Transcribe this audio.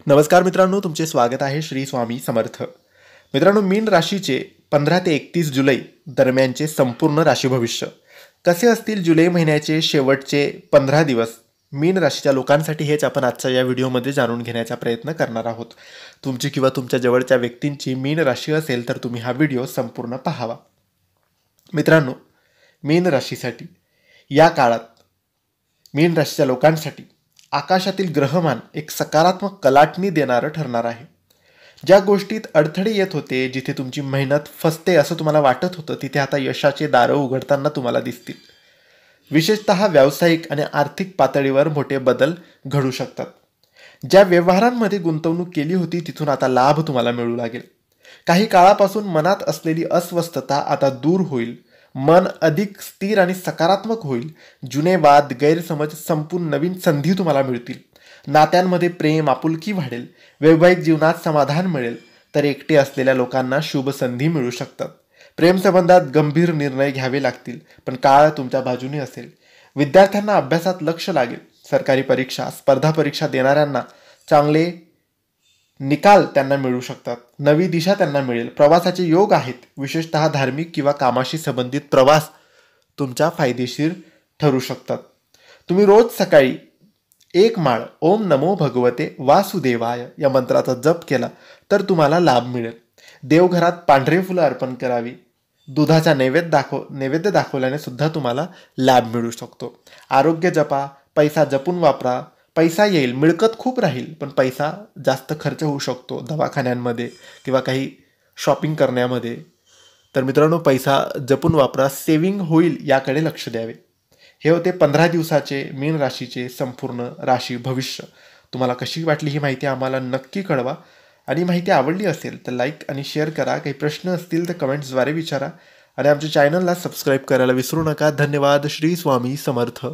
नमस्कार मित्रांनो, तुमचे स्वागत आहे श्री स्वामी समर्थ. मित्रांनो, मीन राशीचे 15 ते 31 जुलै दरम्यानचे संपूर्ण राशी भविष्य कसे असतील जुलै महिन्याचे शेवटचे 15 दिवस मीन राशीच्या लोकांसाठी हेच आपण आजच्या या व्हिडिओमध्ये जाणून घेण्याचा प्रयत्न करणार आहोत. तुमची किंवा तुमच्या जवळच्या व्यक्तींची मीन राशी असेल तर तुम्ही हा व्हिडिओ संपूर्ण पाहावा. मित्रांनो, मीन राशीसाठी या काळात मीन राशीच्या लोकांसाठी आकाशातील ग्रहमान एक सकारात्मक कलाटणी देणारं ठरणार आहे. ज्या गोष्टीत अडथळे येत होते, जिथे तुमची मेहनत फसते असं तुम्हाला वाटत होतं, तिथे आता यशाचे दारं उघडताना तुम्हाला दिसतील. विशेषतः व्यावसायिक आणि आर्थिक पातळीवर मोठे बदल घडू शकतात. ज्या व्यवहारांमध्ये गुंतवणूक केली होती तिथून आता लाभ तुम्हाला मिळू लागेल. काही काळापासून मनात असलेली अस्वस्थता आता दूर होईल. मन अधिक स्थिर आणि सकारात्मक होईल. जुने वाद, गैरसमज संपून नवीन संधी तुम्हाला मिळतील. नात्यांमध्ये प्रेम, आपुलकी वाढेल. वैवाहिक जीवनात समाधान मिळेल. तर एकटे असलेल्या लोकांना शुभ संधी मिळू शकतात. प्रेमसंबंधात गंभीर निर्णय घ्यावे लागतील, पण काळ तुमच्या बाजूने असेल. विद्यार्थ्यांना अभ्यासात लक्ष लागेल. सरकारी परीक्षा, स्पर्धा परीक्षा देणाऱ्यांना चांगले निकाल त्यांना मिळू शकतात. नवी दिशा त्यांना मिळेल. प्रवासाचे योग आहेत. विशेषतः धार्मिक किंवा कामाशी संबंधित प्रवास तुमच्या फायदेशीर ठरू शकतात. तुम्ही रोज सकाळी 1 माळ ओम नमो भगवते वासुदेवाय या मंत्राचा जप केला तर तुम्हाला लाभ मिळेल. देवघरात पांढरे फुलं अर्पण करावी. दुधाचा नैवेद्य दाखवल्याने सुद्धा तुम्हाला लाभ मिळू शकतो. आरोग्य जपा. पैसा जपून वापरा. पैसा येईल, मिळकत खूप राहील, पण पैसा जास्त खर्च होऊ शकतो दवाखान्यांमध्ये किंवा काही शॉपिंग करण्यामध्ये. तर मित्रांनो, पैसा जपून वापरा. सेव्हिंग होईल याकडे लक्ष द्यावे. हे होते 15 दिवसाचे मीन राशीचे संपूर्ण राशी भविष्य. तुम्हाला कशी वाटली ही माहिती आम्हाला नक्की कळवा. आणि माहिती आवडली असेल तर लाईक आणि शेअर करा. काही प्रश्न असतील तर कमेंट्सद्वारे विचारा. आणि आमच्या चॅनलला सबस्क्राईब करायला विसरू नका. धन्यवाद. श्री स्वामी समर्थ.